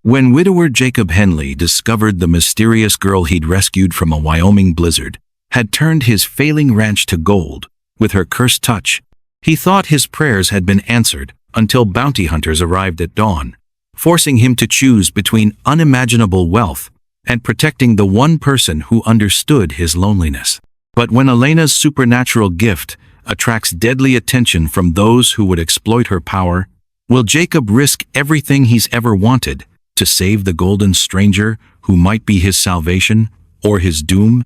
When widower Jacob Henley discovered the mysterious girl he'd rescued from a Wyoming blizzard had turned his failing ranch to gold with her cursed touch, he thought his prayers had been answered until bounty hunters arrived at dawn, forcing him to choose between unimaginable wealth and protecting the one person who understood his loneliness. But when Elena's supernatural gift attracts deadly attention from those who would exploit her power, will Jacob risk everything he's ever wanted to save the golden stranger who might be his salvation or his doom?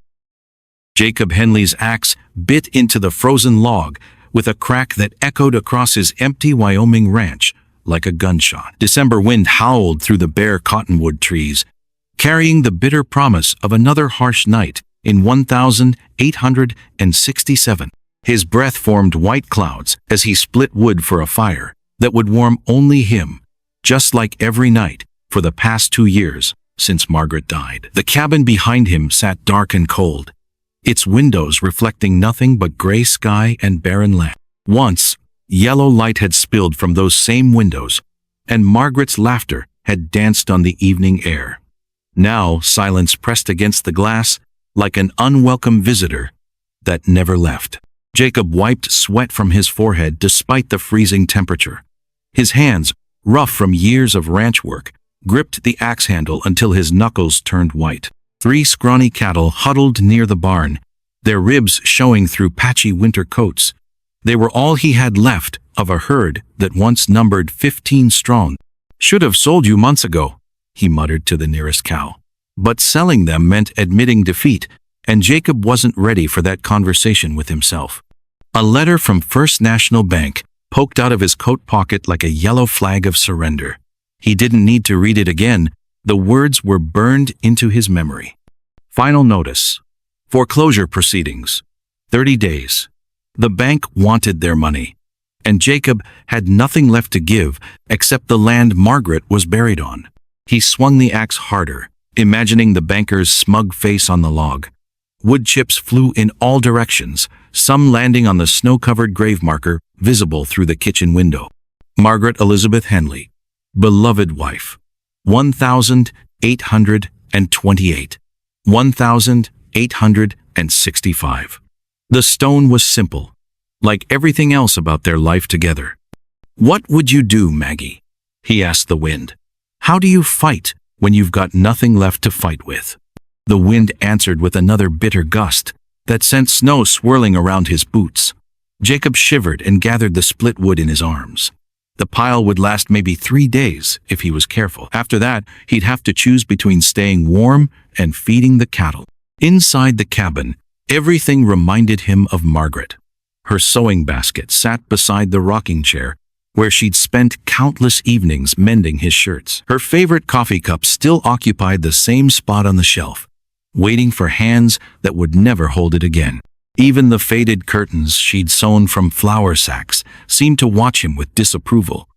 Jacob Henley's axe bit into the frozen log with a crack that echoed across his empty Wyoming ranch like a gunshot. December wind howled through the bare cottonwood trees, carrying the bitter promise of another harsh night in 1867. His breath formed white clouds as he split wood for a fire that would warm only him, just like every night for the past 2 years since Margaret died. The cabin behind him sat dark and cold, its windows reflecting nothing but gray sky and barren land. Once, yellow light had spilled from those same windows, and Margaret's laughter had danced on the evening air. Now, silence pressed against the glass like an unwelcome visitor that never left. Jacob wiped sweat from his forehead despite the freezing temperature. His hands, rough from years of ranch work, gripped the axe handle until his knuckles turned white. 3 scrawny cattle huddled near the barn, their ribs showing through patchy winter coats. They were all he had left of a herd that once numbered 15 strong. "Should have sold you months ago," he muttered to the nearest cow. But selling them meant admitting defeat, and Jacob wasn't ready for that conversation with himself. A letter from First National Bank poked out of his coat pocket like a yellow flag of surrender. He didn't need to read it again. The words were burned into his memory. Final notice. Foreclosure proceedings. 30 days. The bank wanted their money, and Jacob had nothing left to give except the land Margaret was buried on. He swung the axe harder, imagining the banker's smug face on the log. Wood chips flew in all directions, some landing on the snow-covered grave marker visible through the kitchen window. Margaret Elizabeth Henley, beloved wife. 1828. 1865. The stone was simple, like everything else about their life together. "What would you do, Maggie?" he asked the wind. "How do you fight when you've got nothing left to fight with?" The wind answered with another bitter gust that sent snow swirling around his boots. Jacob shivered and gathered the split wood in his arms. The pile would last maybe 3 days if he was careful. After that, he'd have to choose between staying warm and feeding the cattle. Inside the cabin, everything reminded him of Margaret. Her sewing basket sat beside the rocking chair, where she'd spent countless evenings mending his shirts. Her favorite coffee cup still occupied the same spot on the shelf, waiting for hands that would never hold it again. Even the faded curtains she'd sewn from flour sacks seemed to watch him with disapproval,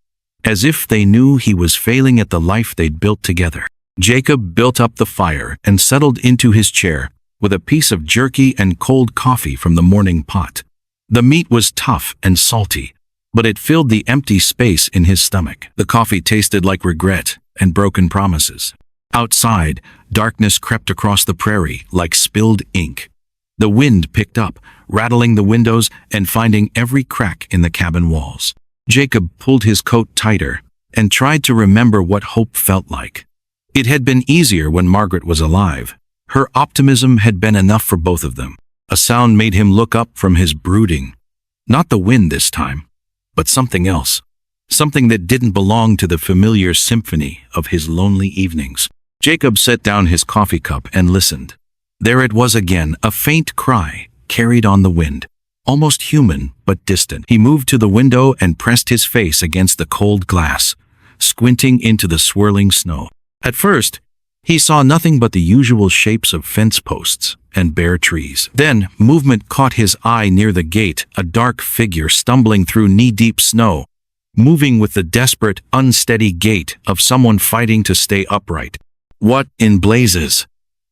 as if they knew he was failing at the life they'd built together. Jacob built up the fire and settled into his chair with a piece of jerky and cold coffee from the morning pot. The meat was tough and salty, but it filled the empty space in his stomach. The coffee tasted like regret and broken promises. Outside, darkness crept across the prairie like spilled ink. The wind picked up, rattling the windows and finding every crack in the cabin walls. Jacob pulled his coat tighter and tried to remember what hope felt like. It had been easier when Margaret was alive. Her optimism had been enough for both of them. A sound made him look up from his brooding. Not the wind this time, but something else. Something that didn't belong to the familiar symphony of his lonely evenings. Jacob set down his coffee cup and listened. There it was again, a faint cry carried on the wind, almost human but distant. He moved to the window and pressed his face against the cold glass, squinting into the swirling snow. At first, he saw nothing but the usual shapes of fence posts and bare trees. Then, movement caught his eye near the gate, a dark figure stumbling through knee-deep snow, moving with the desperate, unsteady gait of someone fighting to stay upright. What in blazes?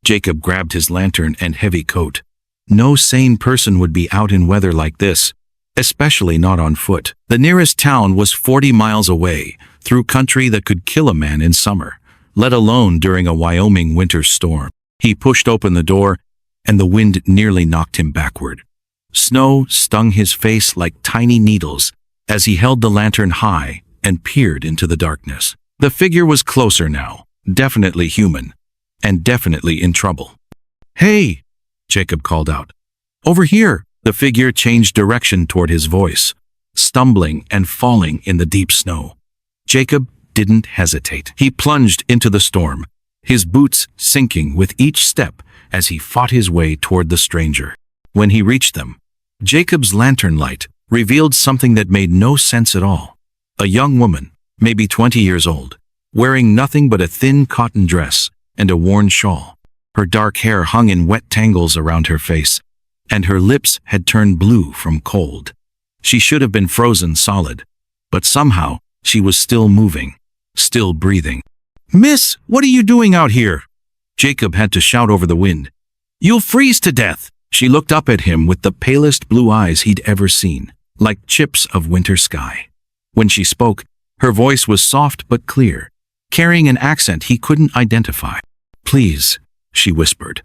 Jacob grabbed his lantern and heavy coat. No sane person would be out in weather like this, especially not on foot. The nearest town was 40 miles away, through country that could kill a man in summer, let alone during a Wyoming winter storm. He pushed open the door, and the wind nearly knocked him backward. Snow stung his face like tiny needles as he held the lantern high and peered into the darkness. The figure was closer now, definitely human, and definitely in trouble. "Hey!" Jacob called out. "Over here!" The figure changed direction toward his voice, stumbling and falling in the deep snow. Jacob didn't hesitate. He plunged into the storm, his boots sinking with each step as he fought his way toward the stranger. When he reached them, Jacob's lantern light revealed something that made no sense at all. A young woman, maybe 20 years old, wearing nothing but a thin cotton dress and a worn shawl. Her dark hair hung in wet tangles around her face, and her lips had turned blue from cold. She should have been frozen solid, but somehow she was still moving, still breathing. "Miss, what are you doing out here?" Jacob had to shout over the wind. "You'll freeze to death." She looked up at him with the palest blue eyes he'd ever seen, like chips of winter sky. When she spoke, her voice was soft but clear, carrying an accent he couldn't identify. "Please," she whispered.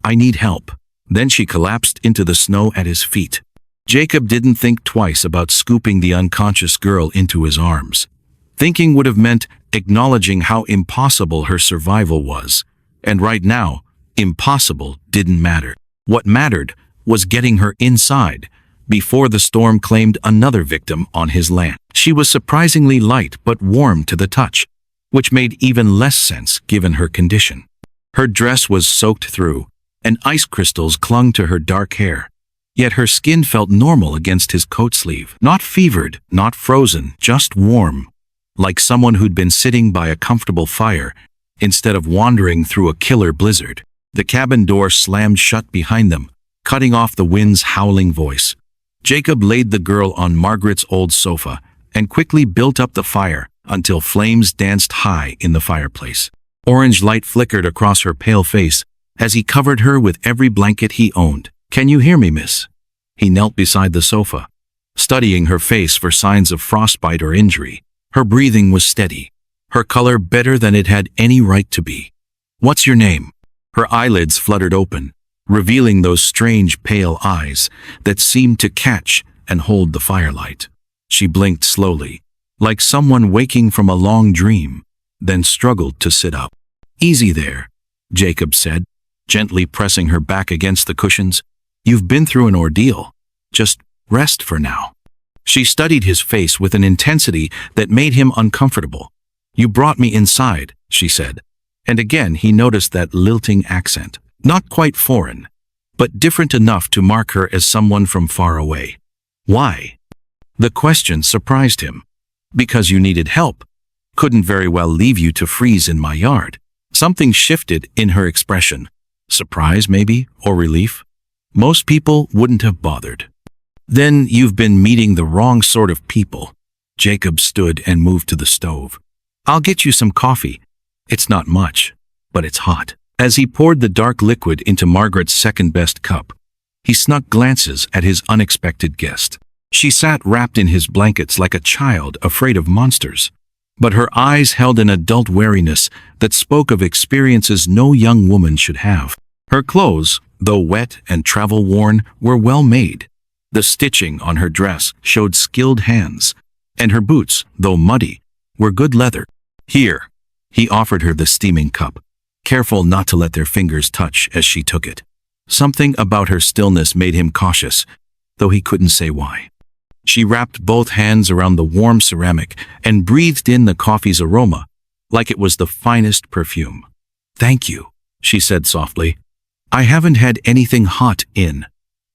"I need help." Then she collapsed into the snow at his feet. Jacob didn't think twice about scooping the unconscious girl into his arms. Thinking would have meant acknowledging how impossible her survival was, and right now, impossible didn't matter. What mattered was getting her inside before the storm claimed another victim on his land. She was surprisingly light but warm to the touch, which made even less sense given her condition. Her dress was soaked through, and ice crystals clung to her dark hair, yet her skin felt normal against his coat sleeve. Not fevered, not frozen, just warm, like someone who'd been sitting by a comfortable fire instead of wandering through a killer blizzard. The cabin door slammed shut behind them, cutting off the wind's howling voice. Jacob laid the girl on Margaret's old sofa and quickly built up the fire until flames danced high in the fireplace. Orange light flickered across her pale face as he covered her with every blanket he owned. "Can you hear me, miss?" He knelt beside the sofa, studying her face for signs of frostbite or injury. Her breathing was steady, her color better than it had any right to be. "What's your name?" Her eyelids fluttered open, revealing those strange pale eyes that seemed to catch and hold the firelight. She blinked slowly, like someone waking from a long dream, then struggled to sit up. "Easy there," Jacob said, gently pressing her back against the cushions. "You've been through an ordeal. Just rest for now." She studied his face with an intensity that made him uncomfortable. "You brought me inside," she said, and again he noticed that lilting accent. Not quite foreign, but different enough to mark her as someone from far away. "Why?" The question surprised him. "Because you needed help. Couldn't very well leave you to freeze in my yard." Something shifted in her expression. Surprise, maybe, or relief. Most people wouldn't have bothered. "Then you've been meeting the wrong sort of people." Jacob stood and moved to the stove. "I'll get you some coffee. It's not much, but it's hot." As he poured the dark liquid into Margaret's second-best cup, he snuck glances at his unexpected guest. She sat wrapped in his blankets like a child afraid of monsters, but her eyes held an adult wariness that spoke of experiences no young woman should have. Her clothes, though wet and travel-worn, were well made. The stitching on her dress showed skilled hands, and her boots, though muddy, were good leather. "Here," he offered her the steaming cup, careful not to let their fingers touch as she took it. Something about her stillness made him cautious, though he couldn't say why. She wrapped both hands around the warm ceramic and breathed in the coffee's aroma, like it was the finest perfume. "Thank you," she said softly. "I haven't had anything hot in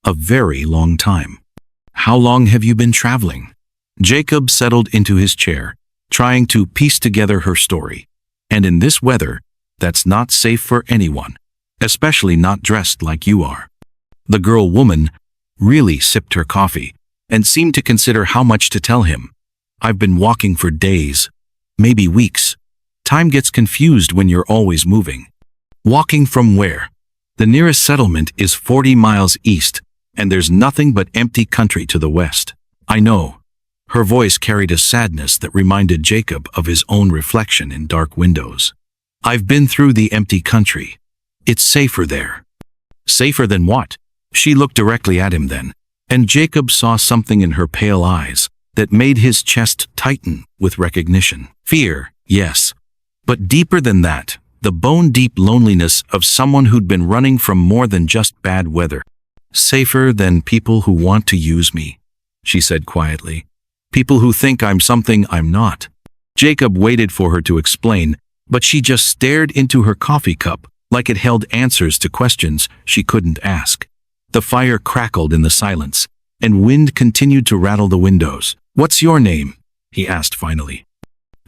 a very long time." "How long have you been traveling?" Jacob settled into his chair, trying to piece together her story. "And in this weather, that's not safe for anyone, especially not dressed like you are." The girl-woman really sipped her coffee and seemed to consider how much to tell him. "I've been walking for days, maybe weeks. Time gets confused when you're always moving." "Walking from where?" "The nearest settlement is 40 miles east, and there's nothing but empty country to the west." "I know." Her voice carried a sadness that reminded Jacob of his own reflection in dark windows. I've been through the empty country. It's safer there. Safer than what? She looked directly at him then, and Jacob saw something in her pale eyes that made his chest tighten with recognition. Fear, yes, but deeper than that, the bone-deep loneliness of someone who'd been running from more than just bad weather. Safer than people who want to use me, she said quietly. People who think I'm something I'm not. Jacob waited for her to explain, but she just stared into her coffee cup like it held answers to questions she couldn't ask. The fire crackled in the silence, and wind continued to rattle the windows. What's your name? He asked finally.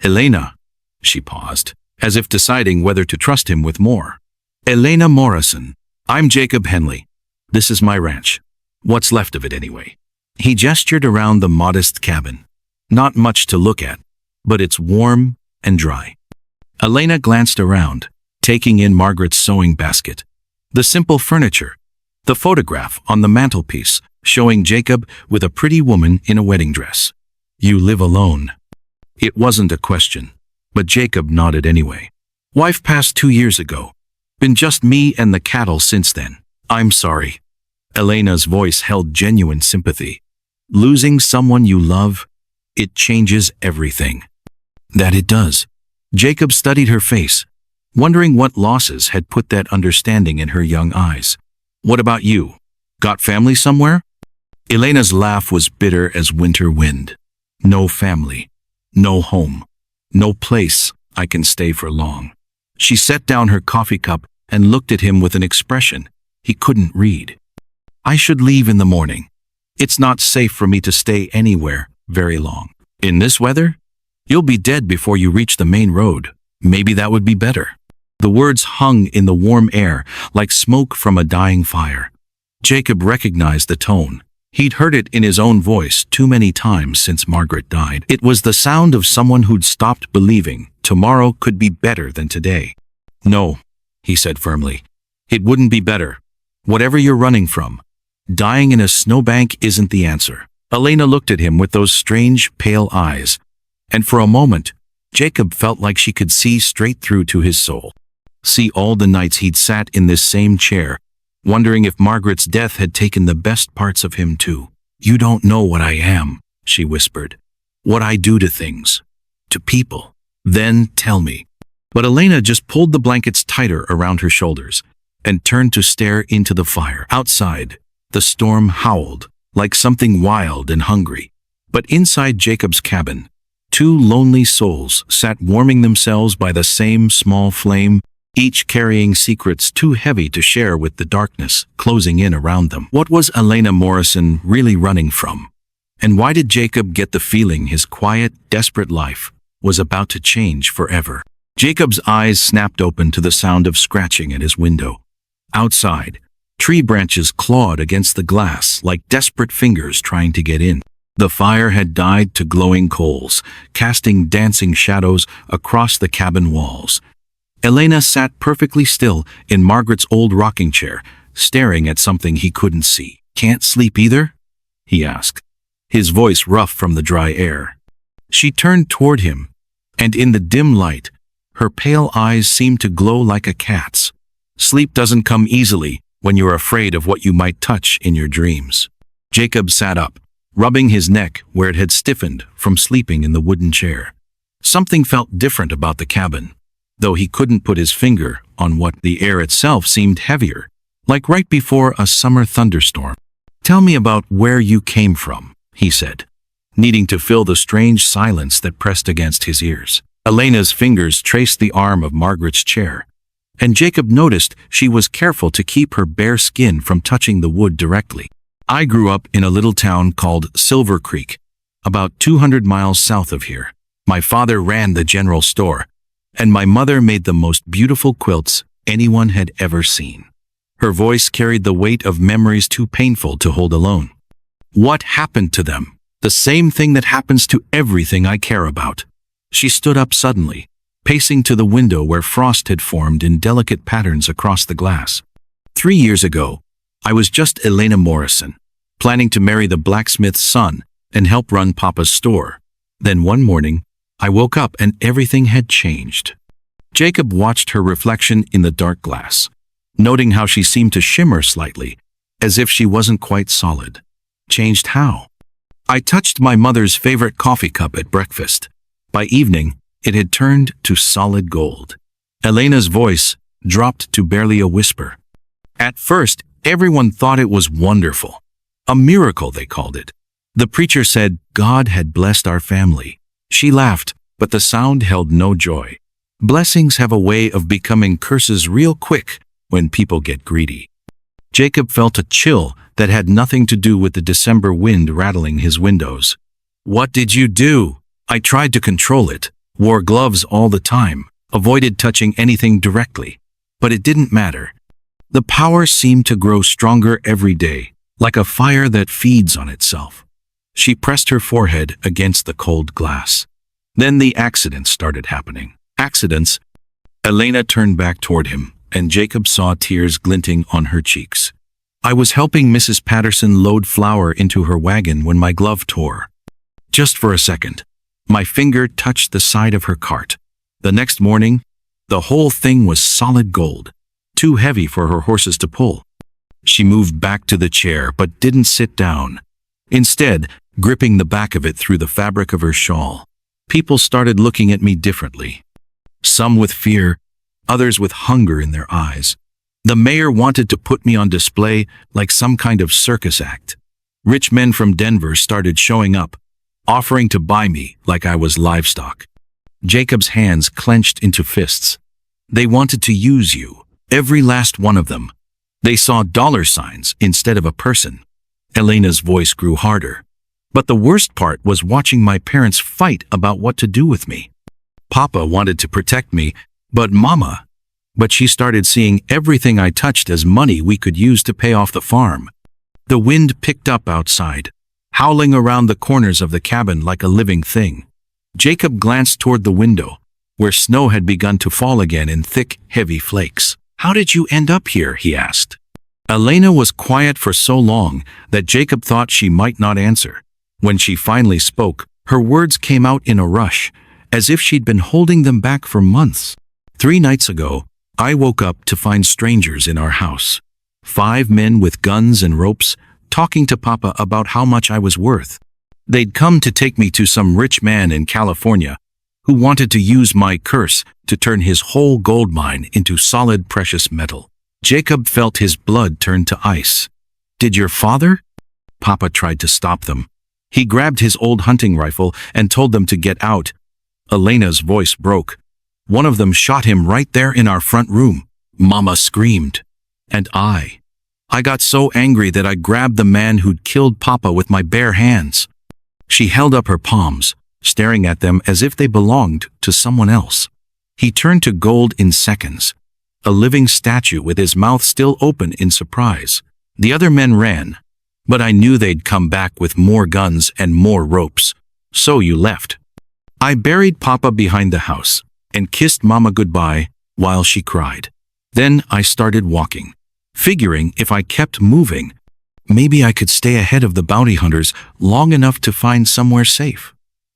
Elena. She paused, as if deciding whether to trust him with more. Elena Morrison. I'm Jacob Henley. This is my ranch. What's left of it anyway. He gestured around the modest cabin. Not much to look at, but it's warm and dry. Elena glanced around, taking in Margaret's sewing basket, the simple furniture, the photograph on the mantelpiece showing Jacob with a pretty woman in a wedding dress. You live alone. It wasn't a question, but Jacob nodded anyway. Wife passed 2 years ago. Been just me and the cattle since then. I'm sorry. Elena's voice held genuine sympathy. Losing someone you love, it changes everything. That it does. Jacob studied her face, wondering what losses had put that understanding in her young eyes. What about you? Got family somewhere? Elena's laugh was bitter as winter wind. No family. No home. No place I can stay for long. She set down her coffee cup and looked at him with an expression he couldn't read. I should leave in the morning. It's not safe for me to stay anywhere very long. In this weather? You'll be dead before you reach the main road. Maybe that would be better. The words hung in the warm air like smoke from a dying fire. Jacob recognized the tone. He'd heard it in his own voice too many times since Margaret died. It was the sound of someone who'd stopped believing tomorrow could be better than today. No, he said firmly. It wouldn't be better. Whatever you're running from, dying in a snowbank isn't the answer. Elena looked at him with those strange, pale eyes, and for a moment, Jacob felt like she could see straight through to his soul. See all the nights he'd sat in this same chair, wondering if Margaret's death had taken the best parts of him too. You don't know what I am, she whispered. What I do to things, to people. Then tell me. But Elena just pulled the blankets tighter around her shoulders and turned to stare into the fire. Outside, the storm howled like something wild and hungry. But inside Jacob's cabin, 2 lonely souls sat warming themselves by the same small flame, each carrying secrets too heavy to share with the darkness closing in around them. What was Elena Morrison really running from? And why did Jacob get the feeling his quiet, desperate life was about to change forever? Jacob's eyes snapped open to the sound of scratching at his window. Outside, tree branches clawed against the glass like desperate fingers trying to get in. The fire had died to glowing coals, casting dancing shadows across the cabin walls. Elena sat perfectly still in Margaret's old rocking chair, staring at something he couldn't see. Can't sleep either? He asked, his voice rough from the dry air. She turned toward him, and in the dim light, her pale eyes seemed to glow like a cat's. Sleep doesn't come easily when you're afraid of what you might touch in your dreams. Jacob sat up, rubbing his neck where it had stiffened from sleeping in the wooden chair. Something felt different about the cabin, though he couldn't put his finger on what. The air itself seemed heavier, like right before a summer thunderstorm. Tell me about where you came from, he said, needing to fill the strange silence that pressed against his ears. Elena's fingers traced the arm of Margaret's chair, and Jacob noticed she was careful to keep her bare skin from touching the wood directly. I grew up in a little town called Silver Creek, about 200 miles south of here. My father ran the general store, and my mother made the most beautiful quilts anyone had ever seen. Her voice carried the weight of memories too painful to hold alone. What happened to them? The same thing that happens to everything I care about. She stood up suddenly, pacing to the window where frost had formed in delicate patterns across the glass. 3 years ago, I was just Elena Morrison, planning to marry the blacksmith's son and help run Papa's store. Then one morning, I woke up and everything had changed. Jacob watched her reflection in the dark glass, noting how she seemed to shimmer slightly, as if she wasn't quite solid. Changed how? I touched my mother's favorite coffee cup at breakfast. By evening, it had turned to solid gold. Elena's voice dropped to barely a whisper. At first, everyone thought it was wonderful. A miracle, they called it. The preacher said God had blessed our family. She laughed, but the sound held no joy. Blessings have a way of becoming curses real quick when people get greedy. Jacob felt a chill that had nothing to do with the December wind rattling his windows. What did you do? I tried to control it, wore gloves all the time, avoided touching anything directly. But it didn't matter. The power seemed to grow stronger every day, like a fire that feeds on itself. She pressed her forehead against the cold glass. Then the accidents started happening. Accidents. Elena turned back toward him, and Jacob saw tears glinting on her cheeks. I was helping Mrs. Patterson load flour into her wagon when my glove tore. Just for a second, my finger touched the side of her cart. The next morning, the whole thing was solid gold, too heavy for her horses to pull. She moved back to the chair but didn't sit down. Instead, gripping the back of it through the fabric of her shawl. People started looking at me differently. Some with fear, others with hunger in their eyes. The mayor wanted to put me on display like some kind of circus act. Rich men from Denver started showing up, offering to buy me like I was livestock. Jacob's hands clenched into fists. They wanted to use you, every last one of them. They saw dollar signs instead of a person. Elena's voice grew harder. But the worst part was watching my parents fight about what to do with me. Papa wanted to protect me, but Mama. But she started seeing everything I touched as money we could use to pay off the farm. The wind picked up outside, howling around the corners of the cabin like a living thing. Jacob glanced toward the window, where snow had begun to fall again in thick, heavy flakes. How did you end up here? He asked. Elena was quiet for so long that Jacob thought she might not answer. When she finally spoke, her words came out in a rush, as if she'd been holding them back for months. 3 nights ago, I woke up to find strangers in our house. 5 men with guns and ropes, talking to Papa about how much I was worth. They'd come to take me to some rich man in California who wanted to use my curse to turn his whole gold mine into solid precious metal. Jacob felt his blood turn to ice. Did your father? Papa tried to stop them. He grabbed his old hunting rifle and told them to get out. Elena's voice broke. One of them shot him right there in our front room. Mama screamed. And I got so angry that I grabbed the man who'd killed Papa with my bare hands. She held up her palms, staring at them as if they belonged to someone else. He turned to gold in seconds, a living statue with his mouth still open in surprise. The other men ran, but I knew they'd come back with more guns and more ropes. So you left. I buried Papa behind the house and kissed Mama goodbye while she cried. Then I started walking, figuring if I kept moving, maybe I could stay ahead of the bounty hunters long enough to find somewhere safe.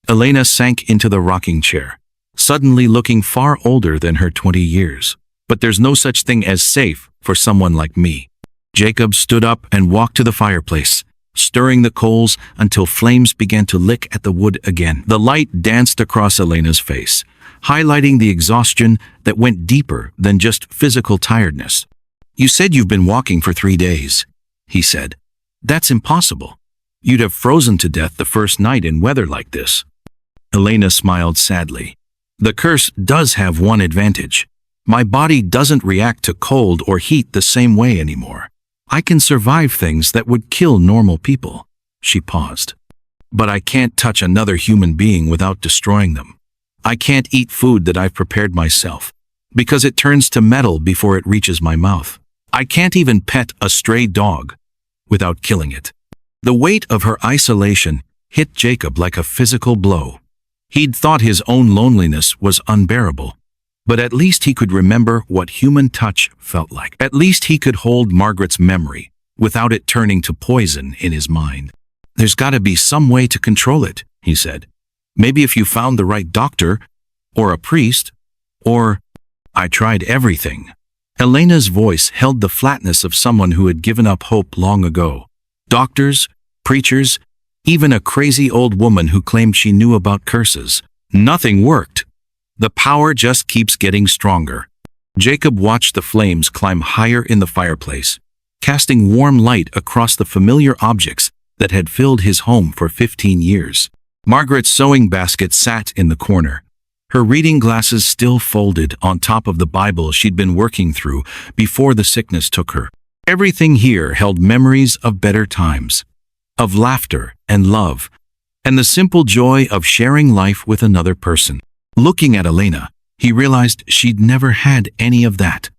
Elena sank into the rocking chair, suddenly looking far older than her 20 years. But there's no such thing as safe for someone like me. Jacob stood up and walked to the fireplace, stirring the coals until flames began to lick at the wood again. The light danced across Elena's face, highlighting the exhaustion that went deeper than just physical tiredness. You said you've been walking for 3 days, he said. That's impossible. You'd have frozen to death the first night in weather like this. Elena smiled sadly. The curse does have one advantage. My body doesn't react to cold or heat the same way anymore. I can survive things that would kill normal people. She paused. But I can't touch another human being without destroying them. I can't eat food that I've prepared myself, because it turns to metal before it reaches my mouth. I can't even pet a stray dog without killing it. The weight of her isolation hit Jacob like a physical blow. He'd thought his own loneliness was unbearable. But at least he could remember what human touch felt like. At least he could hold Margaret's memory without it turning to poison in his mind. There's got to be some way to control it, he said. Maybe if you found the right doctor, or a priest, or... I tried everything. Elena's voice held the flatness of someone who had given up hope long ago. Doctors, preachers, even a crazy old woman who claimed she knew about curses. Nothing worked. The power just keeps getting stronger. Jacob watched the flames climb higher in the fireplace, casting warm light across the familiar objects that had filled his home for 15 years. Margaret's sewing basket sat in the corner, her reading glasses still folded on top of the Bible she'd been working through before the sickness took her. Everything here held memories of better times, of laughter and love, and the simple joy of sharing life with another person. Looking at Elena, he realized she'd never had any of that.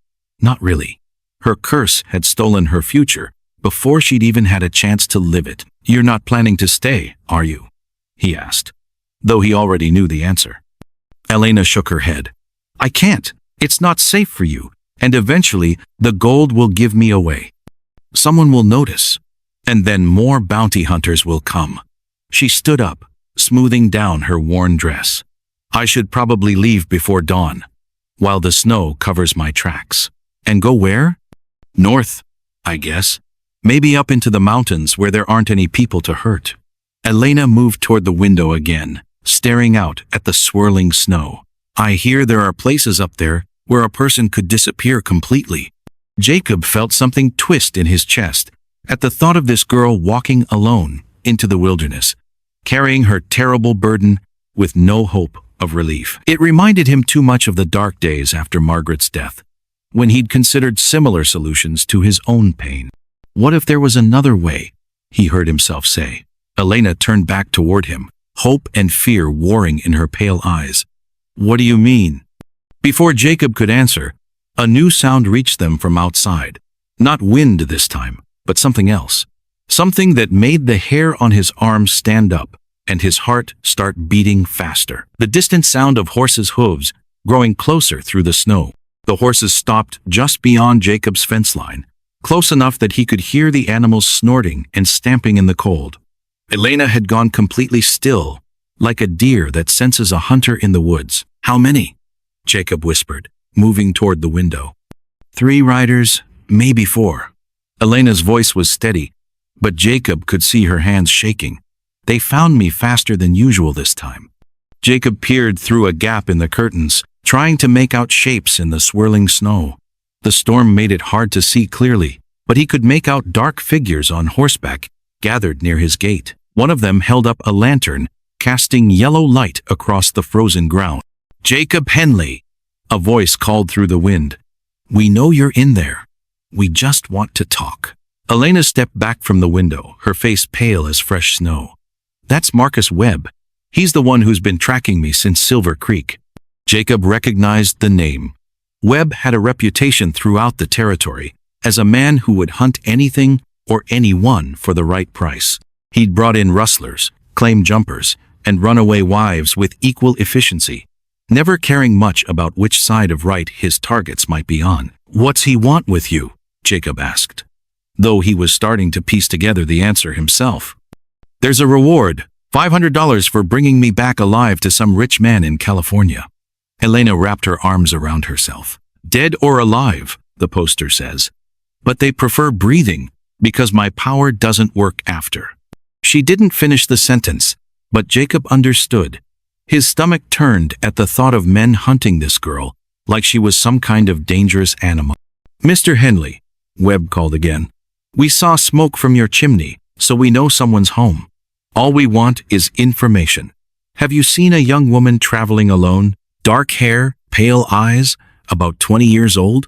Not really. Her curse had stolen her future before she'd even had a chance to live it. "You're not planning to stay, are you?" he asked, though he already knew the answer. Elena shook her head. "I can't. It's not safe for you, and eventually the gold will give me away. Someone will notice, and then more bounty hunters will come." She stood up, smoothing down her worn dress. "I should probably leave before dawn, while the snow covers my tracks." "And go where?" "North, I guess. Maybe up into the mountains where there aren't any people to hurt." Elena moved toward the window again, staring out at the swirling snow. "I hear there are places up there where a person could disappear completely." Jacob felt something twist in his chest at the thought of this girl walking alone into the wilderness, carrying her terrible burden with no hope of relief. It reminded him too much of the dark days after Margaret's death, when he'd considered similar solutions to his own pain. What if there was another way? He heard himself say. Elena turned back toward him, hope and fear warring in her pale eyes. "What do you mean?" Before Jacob could answer, a new sound reached them from outside. Not wind this time, but something else. Something that made the hair on his arms stand up and his heart start beating faster. The distant sound of horses' hooves growing closer through the snow. The horses stopped just beyond Jacob's fence line, close enough that he could hear the animals snorting and stamping in the cold. Elena had gone completely still, like a deer that senses a hunter in the woods. "How many?" Jacob whispered, moving toward the window. "3 riders, maybe 4. Elena's voice was steady, but Jacob could see her hands shaking. "They found me faster than usual this time." Jacob peered through a gap in the curtains, trying to make out shapes in the swirling snow. The storm made it hard to see clearly, but he could make out dark figures on horseback gathered near his gate. One of them held up a lantern, casting yellow light across the frozen ground. "Jacob Henley," a voice called through the wind. "We know you're in there. We just want to talk." Elena stepped back from the window, her face pale as fresh snow. "That's Marcus Webb. He's the one who's been tracking me since Silver Creek." Jacob recognized the name. Webb had a reputation throughout the territory as a man who would hunt anything or anyone for the right price. He'd brought in rustlers, claim jumpers, and runaway wives with equal efficiency, never caring much about which side of right his targets might be on. "What's he want with you?" Jacob asked, though he was starting to piece together the answer himself. "There's a reward, $500 for bringing me back alive to some rich man in California." Elena wrapped her arms around herself. "Dead or alive," the poster says. "But they prefer breathing because my power doesn't work after." She didn't finish the sentence, but Jacob understood. His stomach turned at the thought of men hunting this girl like she was some kind of dangerous animal. "Mr. Henley," Webb called again, "we saw smoke from your chimney, so we know someone's home. All we want is information. Have you seen a young woman traveling alone? Dark hair, pale eyes, about 20 years old?"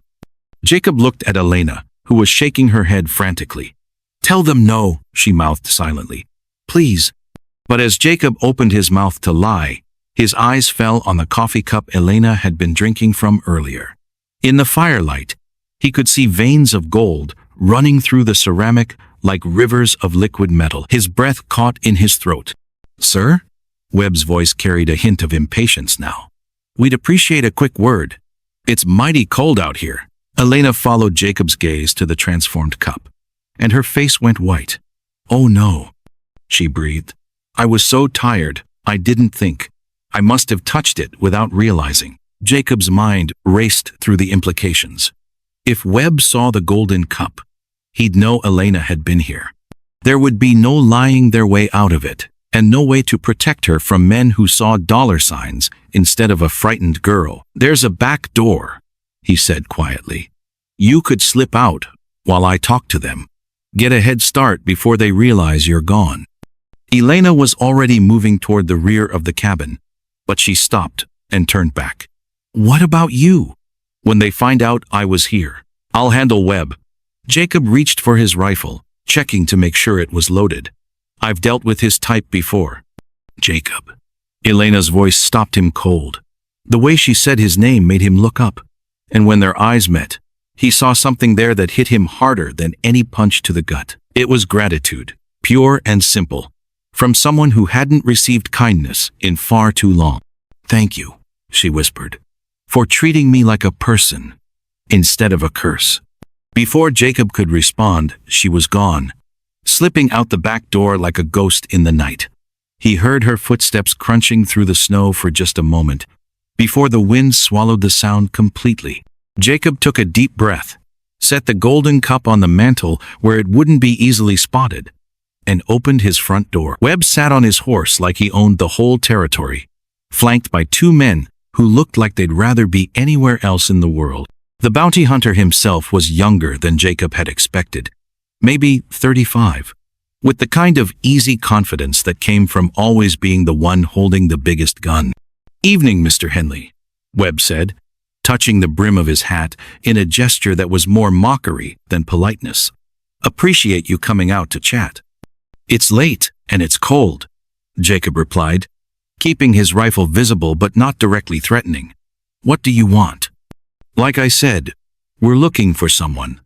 Jacob looked at Elena, who was shaking her head frantically. "Tell them no," she mouthed silently. "Please." But as Jacob opened his mouth to lie, his eyes fell on the coffee cup Elena had been drinking from earlier. In the firelight, he could see veins of gold running through the ceramic like rivers of liquid metal. His breath caught in his throat. "Sir?" Webb's voice carried a hint of impatience now. "We'd appreciate a quick word. It's mighty cold out here." Elena followed Jacob's gaze to the transformed cup, and her face went white. "Oh no," she breathed. "I was so tired, I didn't think. I must have touched it without realizing." Jacob's mind raced through the implications. If Webb saw the golden cup, he'd know Elena had been here. There would be no lying their way out of it, and no way to protect her from men who saw dollar signs instead of a frightened girl. "There's a back door," he said quietly. "You could slip out while I talk to them. Get a head start before they realize you're gone." Elena was already moving toward the rear of the cabin, but she stopped and turned back. "What about you?" "When they find out I was here, I'll handle Webb." Jacob reached for his rifle, checking to make sure it was loaded. "I've dealt with his type before." "Jacob." Elena's voice stopped him cold. The way she said his name made him look up, and when their eyes met, he saw something there that hit him harder than any punch to the gut. It was gratitude, pure and simple, from someone who hadn't received kindness in far too long. "Thank you," she whispered, "for treating me like a person instead of a curse." Before Jacob could respond, she was gone, slipping out the back door like a ghost in the night. He heard her footsteps crunching through the snow for just a moment, before the wind swallowed the sound completely. Jacob took a deep breath, set the golden cup on the mantel where it wouldn't be easily spotted, and opened his front door. Webb sat on his horse like he owned the whole territory, flanked by two men who looked like they'd rather be anywhere else in the world. The bounty hunter himself was younger than Jacob had expected, maybe 35, with the kind of easy confidence that came from always being the one holding the biggest gun. "Evening, Mr. Henley," Webb said, touching the brim of his hat in a gesture that was more mockery than politeness. "Appreciate you coming out to chat." "It's late and it's cold," Jacob replied, keeping his rifle visible but not directly threatening. "What do you want?" "Like I said, we're looking for someone.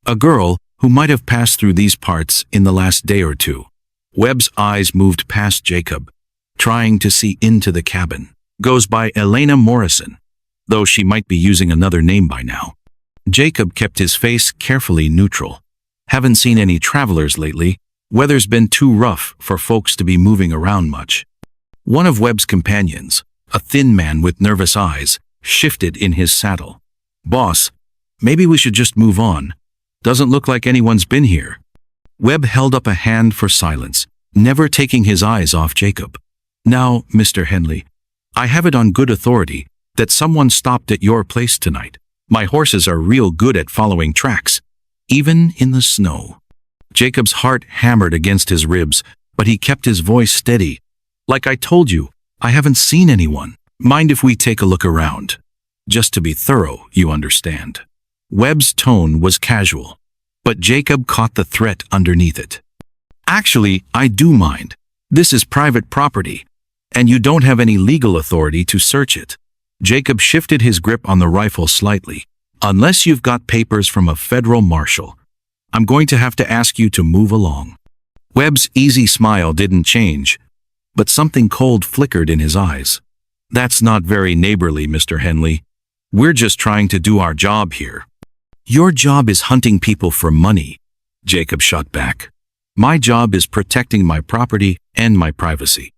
A girl who might have passed through these parts in the last day or two." Webb's eyes moved past Jacob, trying to see into the cabin. "Goes by Elena Morrison, though she might be using another name by now." Jacob kept his face carefully neutral. "Haven't seen any travelers lately. Weather's been too rough for folks to be moving around much." One of Webb's companions, a thin man with nervous eyes, shifted in his saddle. "Boss, maybe we should just move on. Doesn't look like anyone's been here." Webb held up a hand for silence, never taking his eyes off Jacob. "Now, Mr. Henley, I have it on good authority that someone stopped at your place tonight. My horses are real good at following tracks, even in the snow." Jacob's heart hammered against his ribs, but he kept his voice steady. "Like I told you, I haven't seen anyone. Mind if we take a look around? Just to be thorough, you understand." Webb's tone was casual, but Jacob caught the threat underneath it. "Actually, I do mind. This is private property, and you don't have any legal authority to search it." Jacob shifted his grip on the rifle slightly. "Unless you've got papers from a federal marshal, I'm going to have to ask you to move along." Webb's easy smile didn't change, but something cold flickered in his eyes. "That's not very neighborly, Mr. Henley. We're just trying to do our job here." "Your job is hunting people for money," Jacob shot back. "My job is protecting my property and my privacy."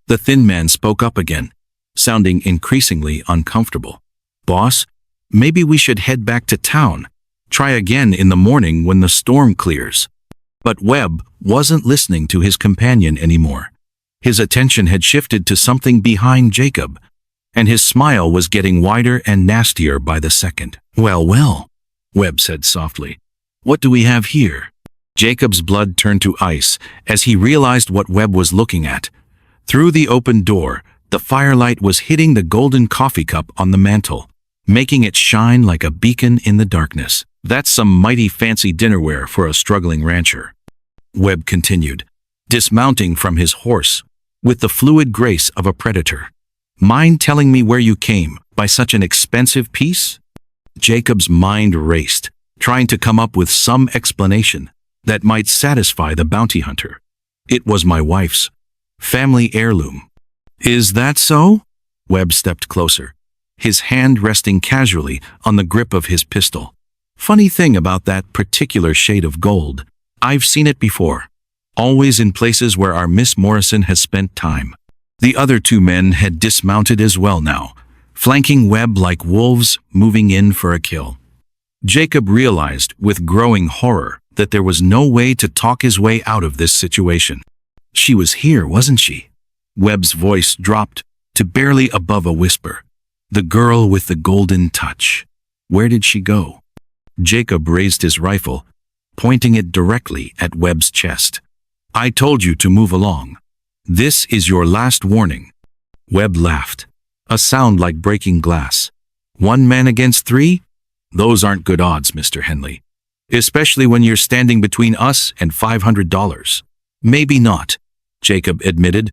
The thin man spoke up again, sounding increasingly uncomfortable. "Boss, maybe we should head back to town. Try again in the morning when the storm clears." But Webb wasn't listening to his companion anymore. His attention had shifted to something behind Jacob, and his smile was getting wider and nastier by the second. "Well, well," Webb said softly. "What do we have here?" Jacob's blood turned to ice as he realized what Webb was looking at. Through the open door, the firelight was hitting the golden coffee cup on the mantel, making it shine like a beacon in the darkness. "That's some mighty fancy dinnerware for a struggling rancher," Webb continued, dismounting from his horse with the fluid grace of a predator. "Mind telling me where you came by such an expensive piece?" Jacob's mind raced, trying to come up with some explanation that might satisfy the bounty hunter. "It was my wife's family heirloom." "Is that so?" Webb stepped closer, his hand resting casually on the grip of his pistol. "Funny thing about that particular shade of gold. I've seen it before, always in places where our Miss Morrison has spent time." The other two men had dismounted as well now, flanking Webb like wolves moving in for a kill. Jacob realized with growing horror that there was no way to talk his way out of this situation. She was here, wasn't she? Webb's voice dropped to barely above a whisper. The girl with the golden touch. Where did she go? Jacob raised his rifle, pointing it directly at Webb's chest. I told you to move along. This is your last warning. Webb laughed, a sound like breaking glass. 1 man against 3? Those aren't good odds, Mr. Henley. Especially when you're standing between us and $500. Maybe not, Jacob admitted,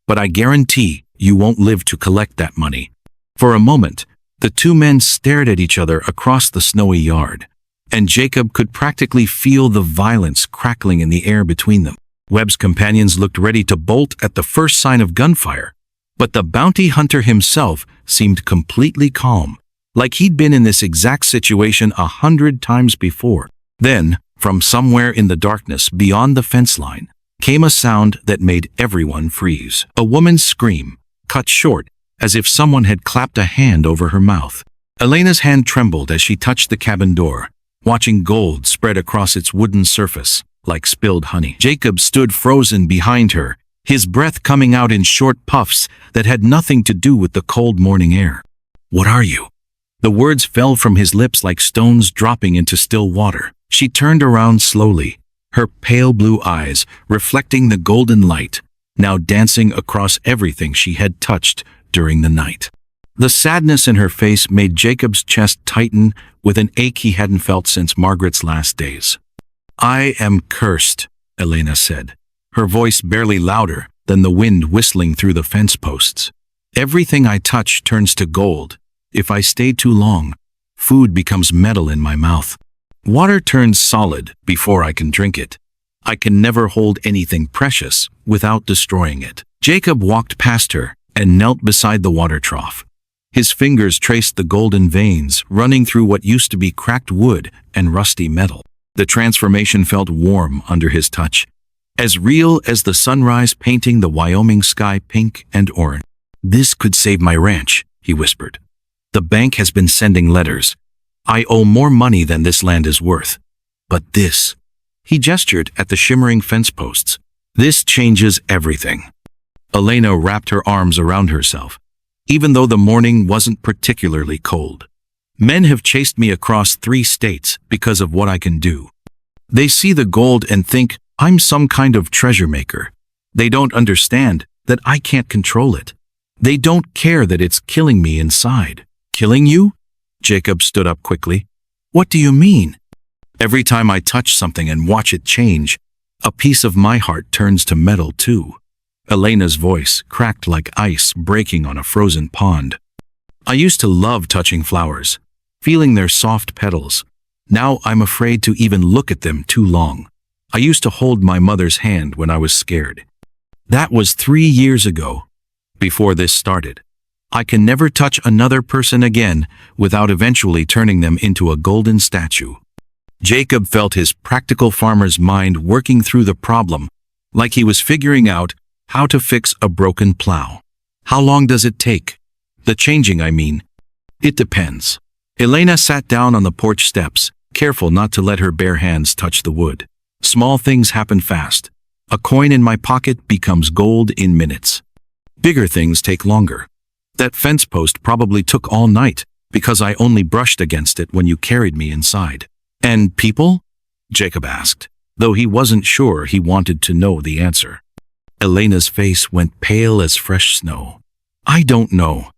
but I guarantee you won't live to collect that money. For a moment, the 2 men stared at each other across the snowy yard, and Jacob could practically feel the violence crackling in the air between them. Webb's companions looked ready to bolt at the first sign of gunfire, but the bounty hunter himself seemed completely calm, like he'd been in this exact situation 100 times before. Then, from somewhere in the darkness beyond the fence line, came a sound that made everyone freeze. A woman's scream, cut short, as if someone had clapped a hand over her mouth. Elena's hand trembled as she touched the cabin door, watching gold spread across its wooden surface, like spilled honey. Jacob stood frozen behind her, his breath coming out in short puffs that had nothing to do with the cold morning air. What are you? The words fell from his lips like stones dropping into still water. She turned around slowly, her pale blue eyes reflecting the golden light, now dancing across everything she had touched during the night. The sadness in her face made Jacob's chest tighten with an ache he hadn't felt since Margaret's last days. I am cursed, Elena said, her voice barely louder than the wind whistling through the fence posts. Everything I touch turns to gold. If I stay too long, food becomes metal in my mouth. Water turns solid before I can drink it. I can never hold anything precious without destroying it. Jacob walked past her and knelt beside the water trough. His fingers traced the golden veins running through what used to be cracked wood and rusty metal. The transformation felt warm under his touch, as real as the sunrise painting the Wyoming sky pink and orange. This could save my ranch, he whispered. The bank has been sending letters. I owe more money than this land is worth. But this, he gestured at the shimmering fence posts, this changes everything. Elena wrapped her arms around herself, even though the morning wasn't particularly cold. Men have chased me across 3 states because of what I can do. They see the gold and think I'm some kind of treasure maker. They don't understand that I can't control it. They don't care that it's killing me inside. Killing you? Jacob stood up quickly. What do you mean? Every time I touch something and watch it change, a piece of my heart turns to metal too. Elena's voice cracked like ice breaking on a frozen pond. I used to love touching flowers, feeling their soft petals. Now I'm afraid to even look at them too long. I used to hold my mother's hand when I was scared. That was 3 years ago, before this started. I can never touch another person again without eventually turning them into a golden statue. Jacob felt his practical farmer's mind working through the problem, like he was figuring out how to fix a broken plow. How long does it take? The changing, I mean. It depends. Elena sat down on the porch steps, careful not to let her bare hands touch the wood. Small things happen fast. A coin in my pocket becomes gold in minutes. Bigger things take longer. That fence post probably took all night because I only brushed against it when you carried me inside. And people? Jacob asked, though he wasn't sure he wanted to know the answer. Elena's face went pale as fresh snow. I don't know.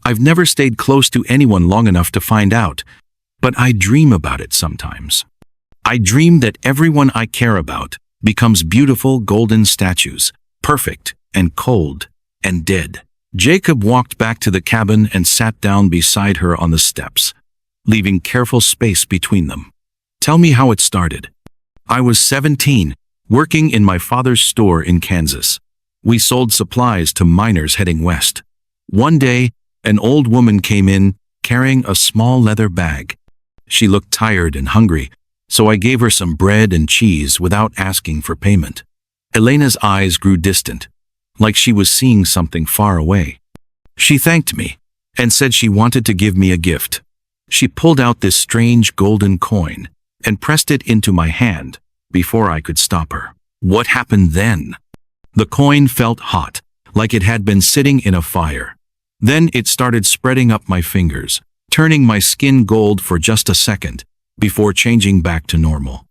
I've never stayed close to anyone long enough to find out, but I dream about it sometimes. I dream that everyone I care about becomes beautiful golden statues, perfect and cold and dead. Jacob walked back to the cabin and sat down beside her on the steps, leaving careful space between them. Tell me how it started. I was 17, working in my father's store in Kansas. We sold supplies to miners heading west. One day, an old woman came in carrying a small leather bag. She looked tired and hungry, so I gave her some bread and cheese without asking for payment. Elena's eyes grew distant, like she was seeing something far away. She thanked me, and said she wanted to give me a gift. She pulled out this strange golden coin and pressed it into my hand before I could stop her. What happened then? The coin felt hot, like it had been sitting in a fire. Then it started spreading up my fingers, turning my skin gold for just a second, before changing back to normal.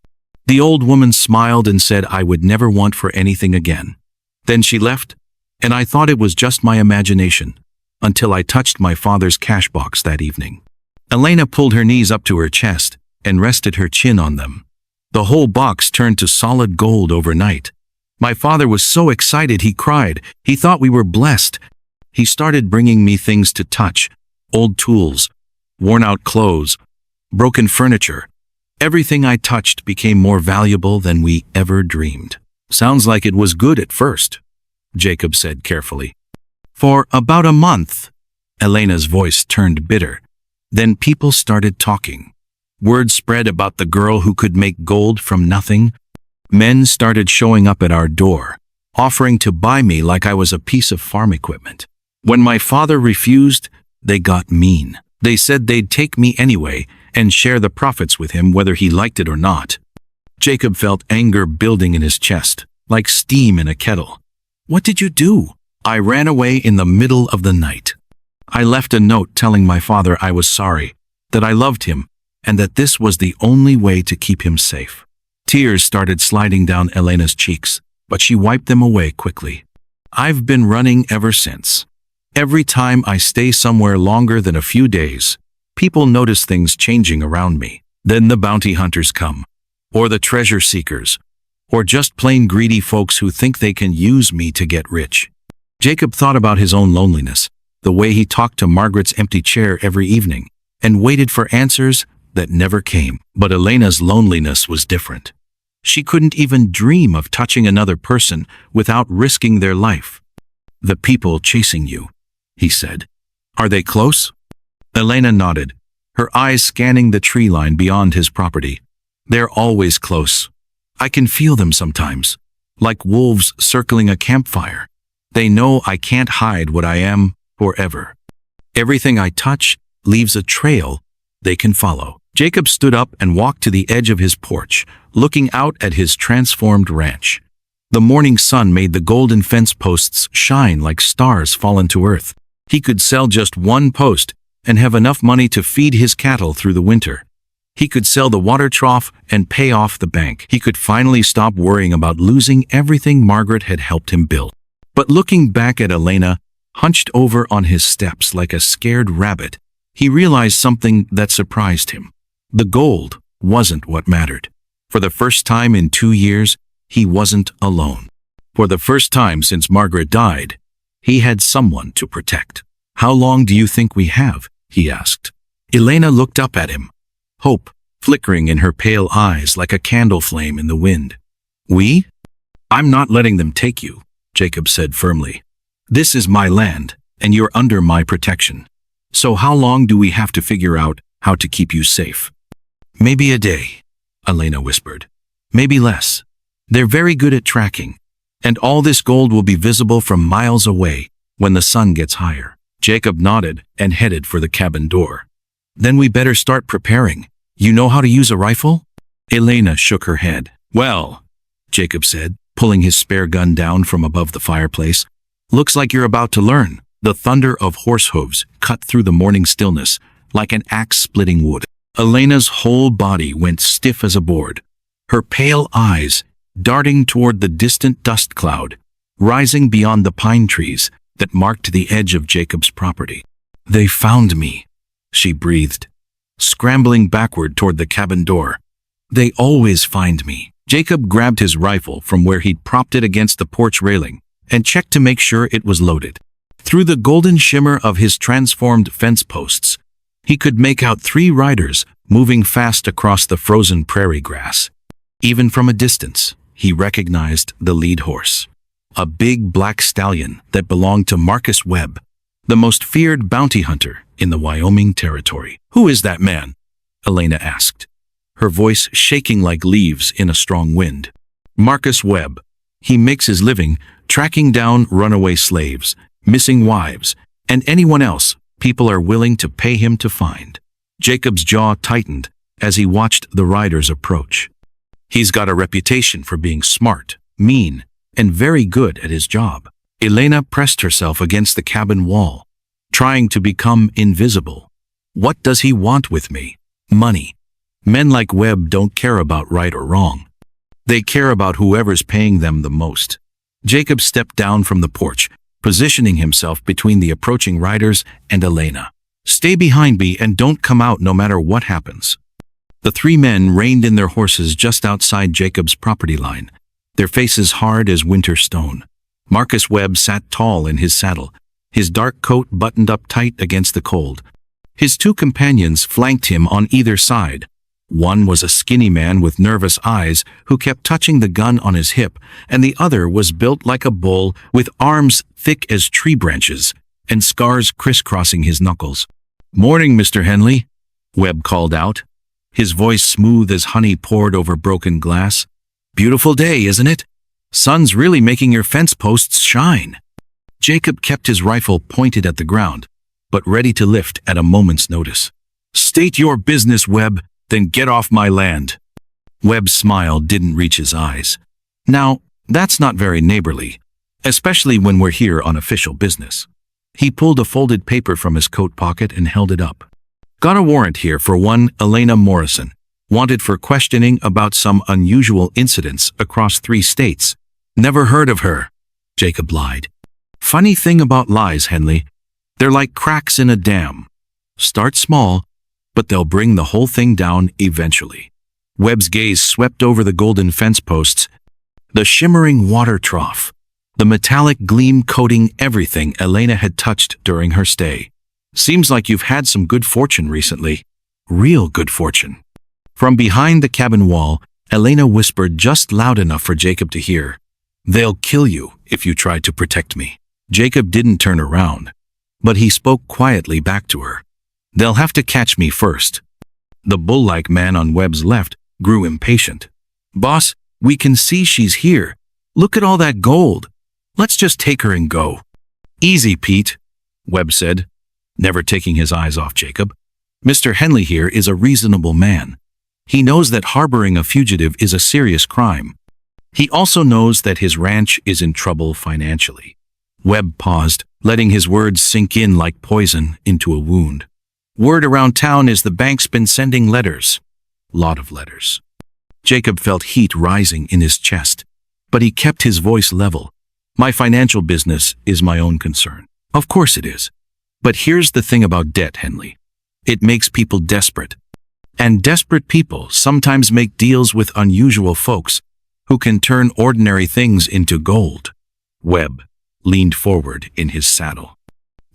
The old woman smiled and said I would never want for anything again. Then she left, and I thought it was just my imagination, until I touched my father's cash box that evening. Elena pulled her knees up to her chest and rested her chin on them. The whole box turned to solid gold overnight. My father was so excited he cried. He thought we were blessed. He started bringing me things to touch, old tools, worn-out clothes, broken furniture. Everything I touched became more valuable than we ever dreamed. Sounds like it was good at first, Jacob said carefully. For about a month, Elena's voice turned bitter. Then people started talking. Word spread about the girl who could make gold from nothing. Men started showing up at our door, offering to buy me like I was a piece of farm equipment. When my father refused, they got mean. They said they'd take me anyway and share the profits with him whether he liked it or not. Jacob felt anger building in his chest, like steam in a kettle. What did you do? I ran away in the middle of the night. I left a note telling my father I was sorry, that I loved him, and that this was the only way to keep him safe. Tears started sliding down Elena's cheeks, but she wiped them away quickly. I've been running ever since. Every time I stay somewhere longer than a few days, people notice things changing around me. Then the bounty hunters come, or the treasure seekers, or just plain greedy folks who think they can use me to get rich. Jacob thought about his own loneliness, the way he talked to Margaret's empty chair every evening, and waited for answers that never came. But Elena's loneliness was different. She couldn't even dream of touching another person without risking their life. The people chasing you, he said. Are they close? Elena nodded, her eyes scanning the tree line beyond his property. They're always close. I can feel them sometimes, like wolves circling a campfire. They know I can't hide what I am forever. Everything I touch leaves a trail they can follow. Jacob stood up and walked to the edge of his porch, looking out at his transformed ranch. The morning sun made the golden fence posts shine like stars fallen to earth. He could sell just one post and have enough money to feed his cattle through the winter. He could sell the water trough and pay off the bank. He could finally stop worrying about losing everything Margaret had helped him build. But looking back at Elena, hunched over on his steps like a scared rabbit, he realized something that surprised him. The gold wasn't what mattered. For the first time in 2 years, he wasn't alone. For the first time since Margaret died, he had someone to protect. How long do you think we have? He asked. Elena looked up at him, hope flickering in her pale eyes like a candle flame in the wind. We? I'm not letting them take you, Jacob said firmly. This is my land, and you're under my protection. So how long do we have to figure out how to keep you safe? Maybe a day, Elena whispered. Maybe less. They're very good at tracking, and all this gold will be visible from miles away when the sun gets higher. Jacob nodded and headed for the cabin door. Then we better start preparing. You know how to use a rifle? Elena shook her head. Well, Jacob said, pulling his spare gun down from above the fireplace. Looks like you're about to learn. The thunder of horse hooves cut through the morning stillness like an axe splitting wood. Elena's whole body went stiff as a board, her pale eyes darting toward the distant dust cloud, rising beyond the pine trees that marked the edge of Jacob's property. They found me, she breathed, scrambling backward toward the cabin door. They always find me. Jacob grabbed his rifle from where he'd propped it against the porch railing and checked to make sure it was loaded. Through the golden shimmer of his transformed fence posts, he could make out 3 riders moving fast across the frozen prairie grass. Even from a distance, he recognized the lead horse, a big black stallion that belonged to Marcus Webb, the most feared bounty hunter in the Wyoming territory. Who is that man? Elena asked, her voice shaking like leaves in a strong wind. Marcus Webb. He makes his living tracking down runaway slaves, missing wives, and anyone else people are willing to pay him to find. Jacob's jaw tightened as he watched the riders approach. He's got a reputation for being smart, mean, and very good at his job. Elena pressed herself against the cabin wall, trying to become invisible. What does he want with me? Money. Men like Webb don't care about right or wrong. They care about whoever's paying them the most. Jacob stepped down from the porch, positioning himself between the approaching riders and Elena. Stay behind me and don't come out no matter what happens. The three men reined in their horses just outside Jacob's property line, their faces hard as winter stone. Marcus Webb sat tall in his saddle, his dark coat buttoned up tight against the cold. His two companions flanked him on either side. One was a skinny man with nervous eyes who kept touching the gun on his hip, and the other was built like a bull with arms thick as tree branches and scars crisscrossing his knuckles. "Morning, Mr. Henley," Webb called out, his voice smooth as honey poured over broken glass. "Beautiful day, isn't it? Sun's really making your fence posts shine." Jacob kept his rifle pointed at the ground, but ready to lift at a moment's notice. "State your business, Webb, then get off my land." Webb's smile didn't reach his eyes. "Now, that's not very neighborly, especially when we're here on official business." He pulled a folded paper from his coat pocket and held it up. "Got a warrant here for one Elena Morrison, wanted for questioning about some unusual incidents across 3 states. Never heard of her," Jacob lied. "Funny thing about lies, Henley. They're like cracks in a dam. Start small, but they'll bring the whole thing down eventually." Webb's gaze swept over the golden fence posts, the shimmering water trough, the metallic gleam coating everything Elena had touched during her stay. "Seems like you've had some good fortune recently. Real good fortune." From behind the cabin wall, Elena whispered just loud enough for Jacob to hear, "They'll kill you if you try to protect me." Jacob didn't turn around, but he spoke quietly back to her. "They'll have to catch me first." The bull-like man on Webb's left grew impatient. "Boss, we can see she's here. Look at all that gold. Let's just take her and go." "Easy, Pete," Webb said, never taking his eyes off Jacob. "Mr. Henley here is a reasonable man. He knows that harboring a fugitive is a serious crime. He also knows that his ranch is in trouble financially." Webb paused, letting his words sink in like poison into a wound. "Word around town is the bank's been sending letters. Lot of letters." Jacob felt heat rising in his chest, but he kept his voice level. "My financial business is my own concern. Of course it is. But here's the thing about debt, Henley. It makes people desperate. And desperate people sometimes make deals with unusual folks who can turn ordinary things into gold." Webb leaned forward in his saddle.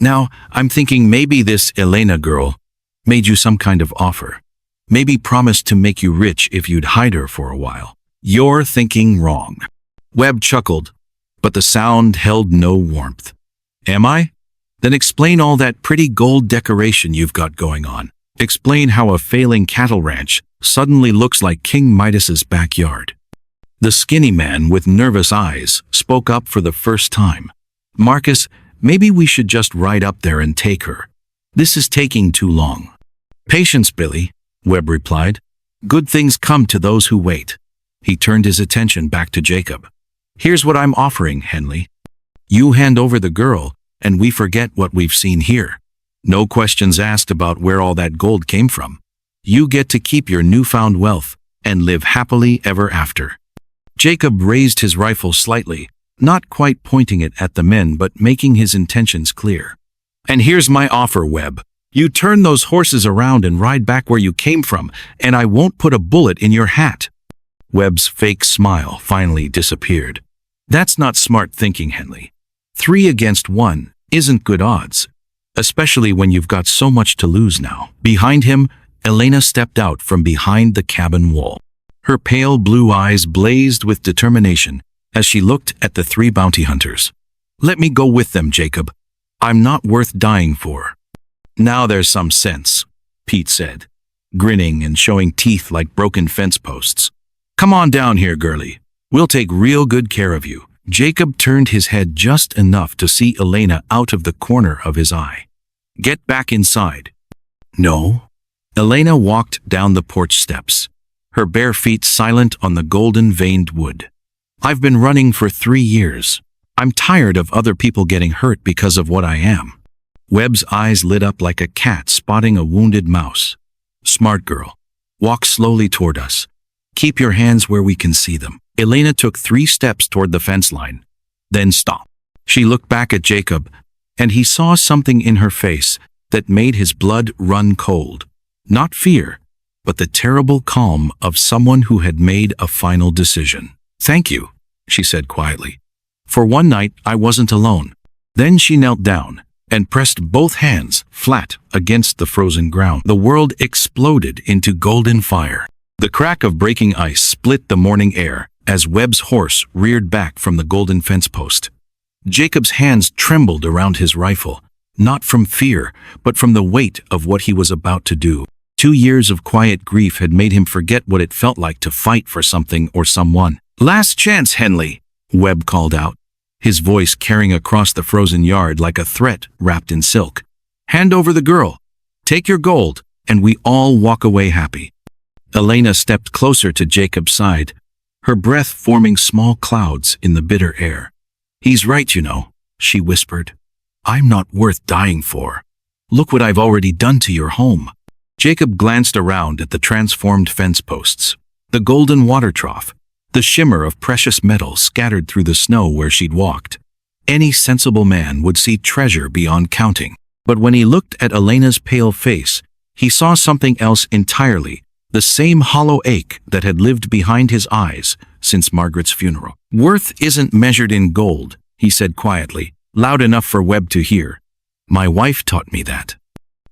"Now, I'm thinking maybe this Elena girl made you some kind of offer. Maybe promised to make you rich if you'd hide her for a while." "You're thinking wrong." Webb chuckled, but the sound held no warmth. "Am I? Then explain all that pretty gold decoration you've got going on. Explain how a failing cattle ranch suddenly looks like King Midas's backyard." The skinny man with nervous eyes spoke up for the first time. "Marcus, maybe we should just ride up there and take her. This is taking too long." "Patience, Billy," Webb replied. "Good things come to those who wait." He turned his attention back to Jacob. "Here's what I'm offering, Henley. You hand over the girl, and we forget what we've seen here. No questions asked about where all that gold came from. You get to keep your newfound wealth and live happily ever after." Jacob raised his rifle slightly, not quite pointing it at the men but making his intentions clear. "And here's my offer, Webb. You turn those horses around and ride back where you came from, and I won't put a bullet in your hat." Webb's fake smile finally disappeared. "That's not smart thinking, Henley. 3 against 1 isn't good odds, especially when you've got so much to lose now." Behind him, Elena stepped out from behind the cabin wall. Her pale blue eyes blazed with determination as she looked at the 3 bounty hunters. "Let me go with them, Jacob. I'm not worth dying for." "Now there's some sense," Pete said, grinning and showing teeth like broken fence posts. "Come on down here, girlie. We'll take real good care of you." Jacob turned his head just enough to see Elena out of the corner of his eye. Get back inside." "No." Elena walked down the porch steps, her bare feet silent on the golden-veined wood. "I've been running for 3 years. I'm tired of other people getting hurt because of what I am." Webb's eyes lit up like a cat spotting a wounded mouse. "Smart girl. Walk slowly toward us. Keep your hands where we can see them." Elena took 3 steps toward the fence line, then stopped. She looked back at Jacob, and he saw something in her face that made his blood run cold. Not fear, but the terrible calm of someone who had made a final decision. "Thank you," she said quietly. "For one night, I wasn't alone." Then she knelt down and pressed both hands flat against the frozen ground. The world exploded into golden fire. The crack of breaking ice split the morning air as Webb's horse reared back from the golden fence post. Jacob's hands trembled around his rifle, not from fear, but from the weight of what he was about to do. 2 years of quiet grief had made him forget what it felt like to fight for something or someone. "Last chance, Henley," Webb called out, his voice carrying across the frozen yard like a threat wrapped in silk. "Hand over the girl. Take your gold, and we all walk away happy." Elena stepped closer to Jacob's side, her breath forming small clouds in the bitter air. "He's right, you know," she whispered. "I'm not worth dying for. Look what I've already done to your home." Jacob glanced around at the transformed fence posts, the golden water trough, the shimmer of precious metal scattered through the snow where she'd walked. Any sensible man would see treasure beyond counting. But when he looked at Elena's pale face, he saw something else entirely, the same hollow ache that had lived behind his eyes since Margaret's funeral. "Worth isn't measured in gold," he said quietly, loud enough for Webb to hear. "My wife taught me that."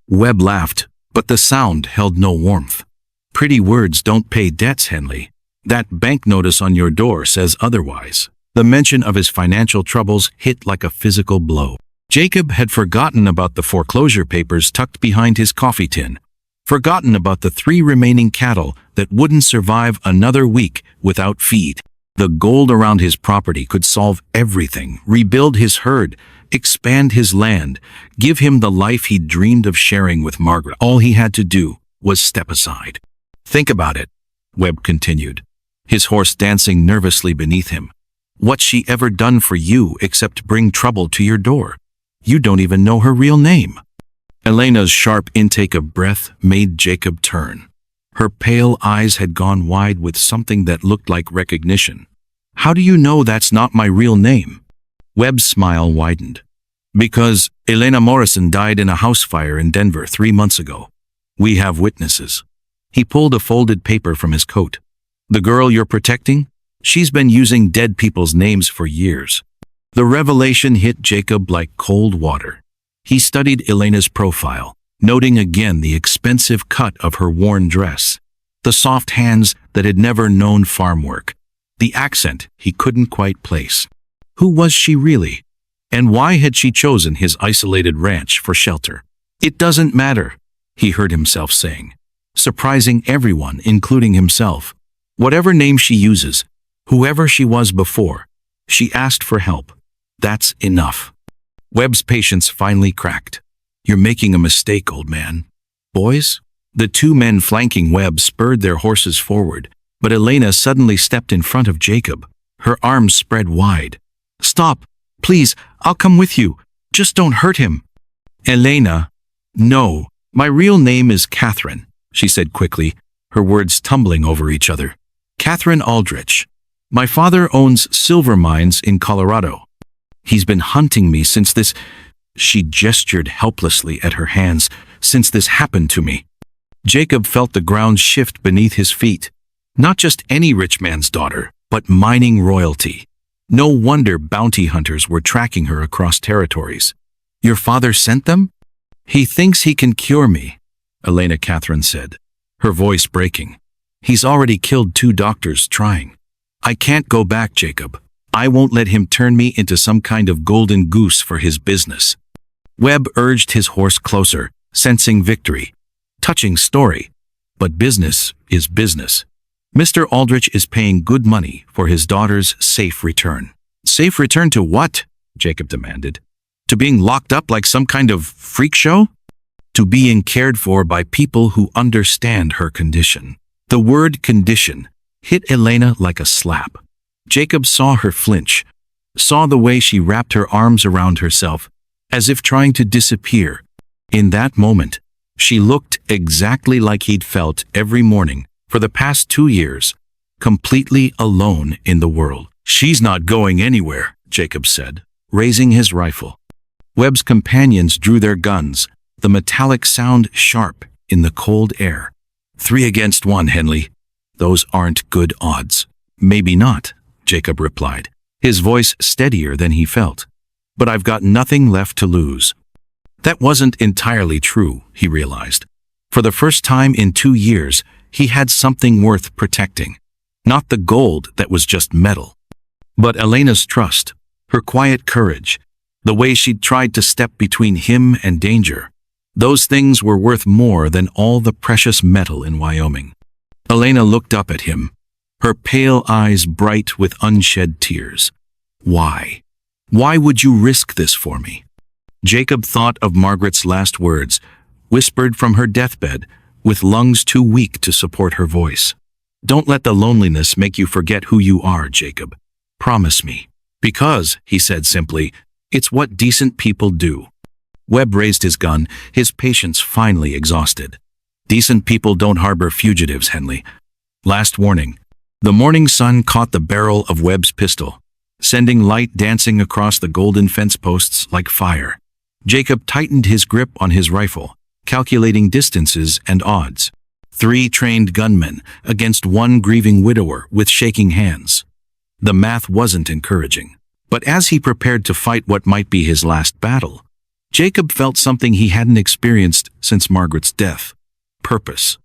Webb laughed, but the sound held no warmth. "Pretty words don't pay debts, Henley. That bank notice on your door says otherwise." The mention of his financial troubles hit like a physical blow. Jacob had forgotten about the foreclosure papers tucked behind his coffee tin, forgotten about the 3 remaining cattle that wouldn't survive another week without feed. The gold around his property could solve everything, rebuild his herd, expand his land, give him the life he'd dreamed of sharing with Margaret. All he had to do was step aside. "Think about it," Webb continued, his horse dancing nervously beneath him. "What's she ever done for you except bring trouble to your door? You don't even know her real name." Elena's sharp intake of breath made Jacob turn. Her pale eyes had gone wide with something that looked like recognition. "How do you know that's not my real name?" Webb's smile widened. "Because Elena Morrison died in a house fire in Denver 3 months ago. We have witnesses." He pulled a folded paper from his coat. "The girl you're protecting? She's been using dead people's names for years." The revelation hit Jacob like cold water. He studied Elena's profile, noting again the expensive cut of her worn dress, the soft hands that had never known farm work, the accent he couldn't quite place. Who was she really? And why had she chosen his isolated ranch for shelter? "It doesn't matter," he heard himself saying, surprising everyone, including himself. "Whatever name she uses, whoever she was before, she asked for help. That's enough." Webb's patience finally cracked. "You're making a mistake, old man." "Boys?" The 2 men flanking Webb spurred their horses forward, but Elena suddenly stepped in front of Jacob, her arms spread wide. "Stop, please, I'll come with you. Just don't hurt him." "Elena, no, my real name is Catherine," she said quickly, her words tumbling over each other. "Catherine Aldrich. My father owns silver mines in Colorado. He's been hunting me since this—" She gestured helplessly at her hands. "Since this happened to me." Jacob felt the ground shift beneath his feet. Not just any rich man's daughter, but mining royalty. No wonder bounty hunters were tracking her across territories. "Your father sent them?" "He thinks he can cure me," Elena Catherine said, her voice breaking. "He's already killed 2 doctors trying. I can't go back, Jacob. I won't let him turn me into some kind of golden goose for his business." Webb urged his horse closer, sensing victory. "Touching story, but business is business. Mr. Aldrich is paying good money for his daughter's safe return." "Safe return to what?" Jacob demanded. "To being locked up like some kind of freak show?" to being cared for by people who understand her condition. The word condition hit Elena like a slap. Jacob saw her flinch, saw the way she wrapped her arms around herself, as if trying to disappear. In that moment, she looked exactly like he'd felt every morning for the past 2 years, completely alone in the world. "She's not going anywhere," Jacob said, raising his rifle. Webb's companions drew their guns, the metallic sound sharp in the cold air. 3 against 1, Henley. Those aren't good odds. "Maybe not," Jacob replied, his voice steadier than he felt. "But I've got nothing left to lose." That wasn't entirely true, he realized. For the first time in 2 years, he had something worth protecting. Not the gold that was just metal, but Elena's trust, her quiet courage, the way she'd tried to step between him and danger. Those things were worth more than all the precious metal in Wyoming. Elena looked up at him, her pale eyes bright with unshed tears. "Why? Why would you risk this for me?" Jacob thought of Margaret's last words, whispered from her deathbed, with lungs too weak to support her voice. "Don't let the loneliness make you forget who you are, Jacob. Promise me." "Because," he said simply, "it's what decent people do." Webb raised his gun, his patience finally exhausted. "Decent people don't harbor fugitives, Henley." Last warning. The morning sun caught the barrel of Webb's pistol, sending light dancing across the golden fence posts like fire. Jacob tightened his grip on his rifle, calculating distances and odds. 3 trained gunmen against 1 grieving widower with shaking hands. The math wasn't encouraging. But as he prepared to fight what might be his last battle, Jacob felt something he hadn't experienced since Margaret's death. Purpose.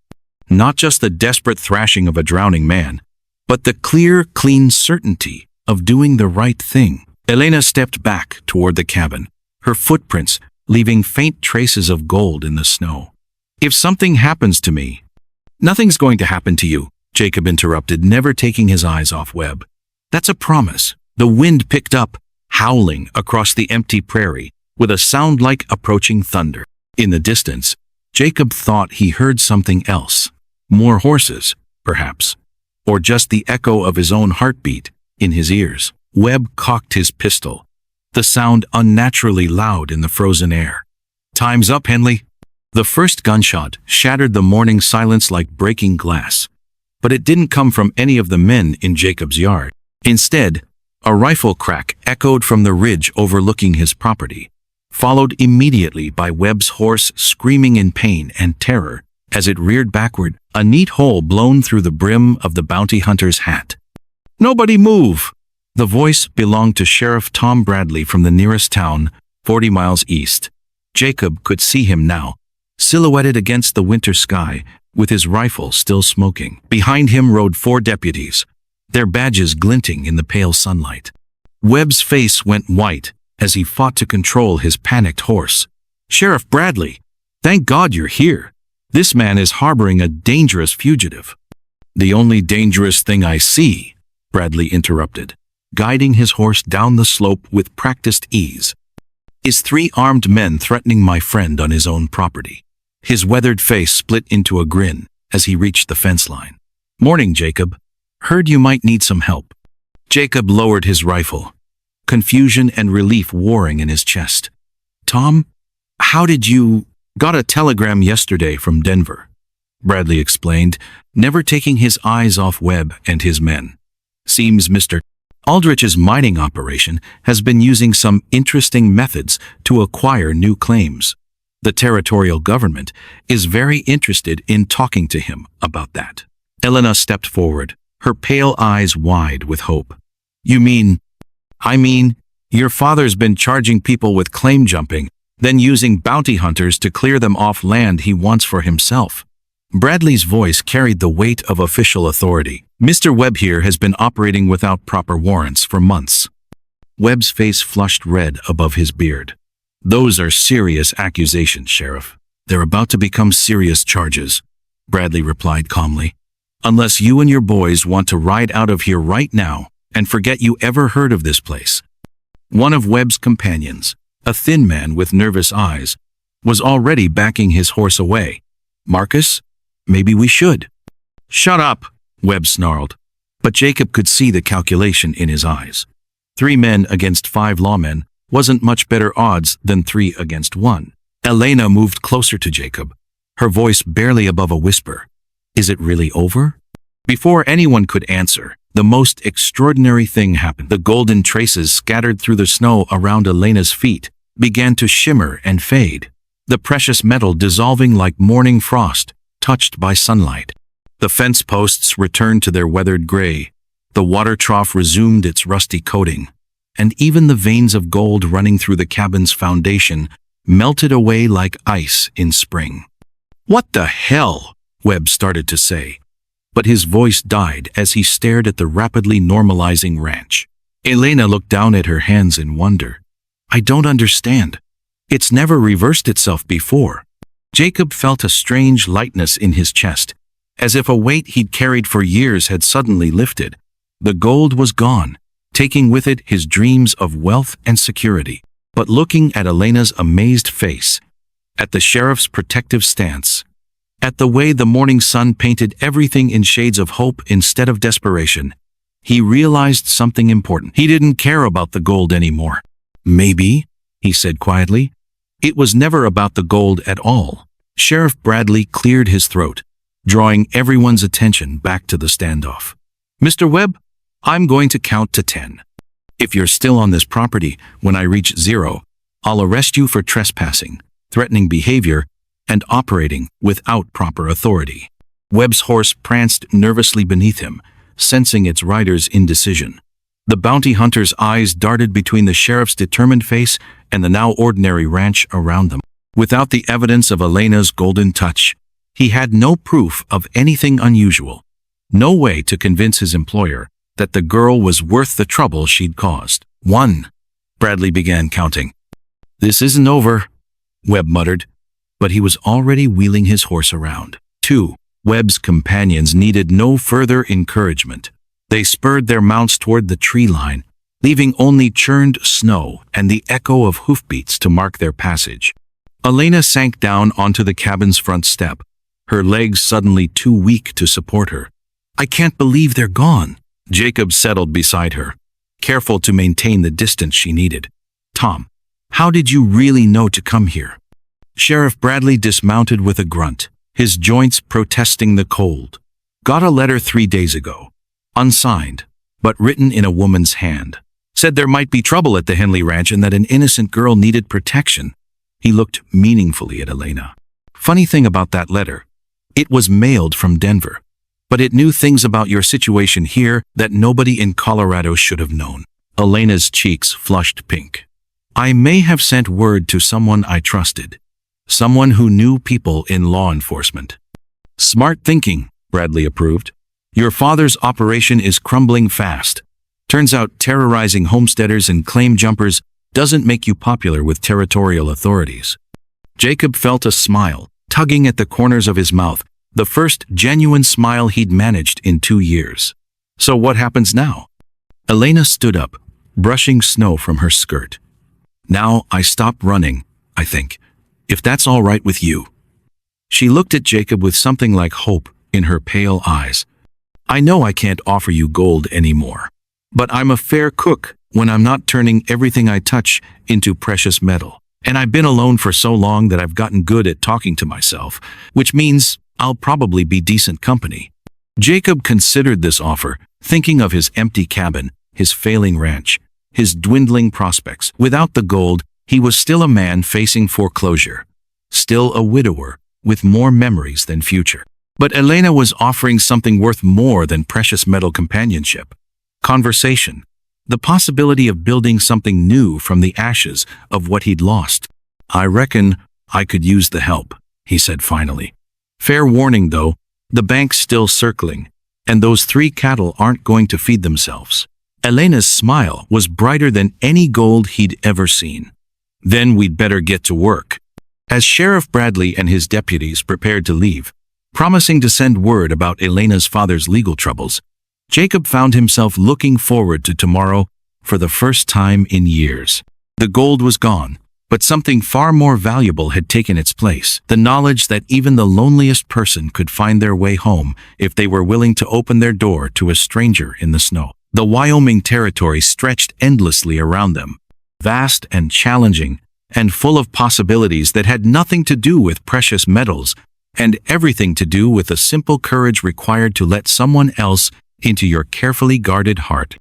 Not just the desperate thrashing of a drowning man, but the clear, clean certainty of doing the right thing. Elena stepped back toward the cabin, her footprints leaving faint traces of gold in the snow. "If something happens to me—" "Nothing's going to happen to you," Jacob interrupted, never taking his eyes off Webb. "That's a promise." The wind picked up, howling across the empty prairie, with a sound like approaching thunder. In the distance, Jacob thought he heard something else. More horses, perhaps, or just the echo of his own heartbeat in his ears. Webb cocked his pistol, the sound unnaturally loud in the frozen air. "Time's up, Henley." The first gunshot shattered the morning silence like breaking glass, but it didn't come from any of the men in Jacob's yard. Instead, a rifle crack echoed from the ridge overlooking his property, followed immediately by Webb's horse screaming in pain and terror as it reared backward, a neat hole blown through the brim of the bounty hunter's hat. "Nobody move!" The voice belonged to Sheriff Tom Bradley from the nearest town, 40 miles east. Jacob could see him now, silhouetted against the winter sky, with his rifle still smoking. Behind him rode 4 deputies, their badges glinting in the pale sunlight. Webb's face went white as he fought to control his panicked horse. "Sheriff Bradley, thank God you're here. This man is harboring a dangerous fugitive." "The only dangerous thing I see," Bradley interrupted, guiding his horse down the slope with practiced ease, "is 3 armed men threatening my friend on his own property." His weathered face split into a grin as he reached the fence line. "Morning, Jacob. Heard you might need some help." Jacob lowered his rifle, confusion and relief warring in his chest. "Tom, how did you—" "Got a telegram yesterday from Denver," Bradley explained, never taking his eyes off Webb and his men. "Seems Mr. Aldrich's mining operation has been using some interesting methods to acquire new claims. The territorial government is very interested in talking to him about that." Elena stepped forward, her pale eyes wide with hope. "You mean—" "I mean, your father's been charging people with claim jumping, then using bounty hunters to clear them off land he wants for himself." Bradley's voice carried the weight of official authority. "Mr. Webb here has been operating without proper warrants for months." Webb's face flushed red above his beard. "Those are serious accusations, Sheriff. They're about to become serious charges," Bradley replied calmly. "Unless you and your boys want to ride out of here right now and forget you ever heard of this place." One of Webb's companions, a thin man with nervous eyes, was already backing his horse away. "Marcus, maybe we should." "Shut up," Webb snarled. But Jacob could see the calculation in his eyes. 3 men against 5 lawmen wasn't much better odds than 3 against 1. Elena moved closer to Jacob, her voice barely above a whisper. "Is it really over?" Before anyone could answer, the most extraordinary thing happened. The golden traces scattered through the snow around Elena's feet began to shimmer and fade, the precious metal dissolving like morning frost touched by sunlight. The fence posts returned to their weathered gray, the water trough resumed its rusty coating, and even the veins of gold running through the cabin's foundation melted away like ice in spring. "What the hell?" Webb started to say, but his voice died as he stared at the rapidly normalizing ranch. Elena looked down at her hands in wonder. "I don't understand. It's never reversed itself before." Jacob felt a strange lightness in his chest, as if a weight he'd carried for years had suddenly lifted. The gold was gone, taking with it his dreams of wealth and security. But looking at Elena's amazed face, at the sheriff's protective stance, at the way the morning sun painted everything in shades of hope instead of desperation, he realized something important. He didn't care about the gold anymore. "Maybe," he said quietly. "It was never about the gold at all." Sheriff Bradley cleared his throat, drawing everyone's attention back to the standoff. "Mr. Webb, I'm going to count to 10. If you're still on this property when I reach 0, I'll arrest you for trespassing, threatening behavior, and operating without proper authority." Webb's horse pranced nervously beneath him, sensing its rider's indecision. The bounty hunter's eyes darted between the sheriff's determined face and the now ordinary ranch around them. Without the evidence of Elena's golden touch, he had no proof of anything unusual, no way to convince his employer that the girl was worth the trouble she'd caused. 1, Bradley began counting. "This isn't over," Webb muttered, but he was already wheeling his horse around. 2, Webb's companions needed no further encouragement. They spurred their mounts toward the tree line, leaving only churned snow and the echo of hoofbeats to mark their passage. Elena sank down onto the cabin's front step, her legs suddenly too weak to support her. "I can't believe they're gone." Jacob settled beside her, careful to maintain the distance she needed. "Tom, how did you really know to come here?" Sheriff Bradley dismounted with a grunt, his joints protesting the cold. "Got a letter 3 days ago. Unsigned, but written in a woman's hand. Said there might be trouble at the Henley Ranch and that an innocent girl needed protection." He looked meaningfully at Elena. "Funny thing about that letter, it was mailed from Denver, but it knew things about your situation here that nobody in Colorado should have known." Elena's cheeks flushed pink. "I may have sent word to someone I trusted, someone who knew people in law enforcement." "Smart thinking," Bradley approved. "Your father's operation is crumbling fast. Turns out terrorizing homesteaders and claim jumpers doesn't make you popular with territorial authorities." Jacob felt a smile, tugging at the corners of his mouth, the first genuine smile he'd managed in 2 years. "So what happens now?" Elena stood up, brushing snow from her skirt. "Now I stop running, I think, if that's all right with you." She looked at Jacob with something like hope in her pale eyes. "I know I can't offer you gold anymore, but I'm a fair cook when I'm not turning everything I touch into precious metal. And I've been alone for so long that I've gotten good at talking to myself, which means I'll probably be decent company." Jacob considered this offer, thinking of his empty cabin, his failing ranch, his dwindling prospects. Without the gold, he was still a man facing foreclosure, still a widower with more memories than future. But Elena was offering something worth more than precious metal companionship. Conversation. The possibility of building something new from the ashes of what he'd lost. "I reckon I could use the help," he said finally. "Fair warning though, the bank's still circling, and those 3 cattle aren't going to feed themselves." Elena's smile was brighter than any gold he'd ever seen. "Then we'd better get to work." As Sheriff Bradley and his deputies prepared to leave, promising to send word about Elena's father's legal troubles, Jacob found himself looking forward to tomorrow for the first time in years. The gold was gone, But something far more valuable had taken its place. The knowledge that even the loneliest person could find their way home if they were willing to open their door to a stranger in the snow. The Wyoming territory stretched endlessly around them, vast and challenging, and full of possibilities that had nothing to do with precious metals and everything to do with the simple courage required to let someone else into your carefully guarded heart.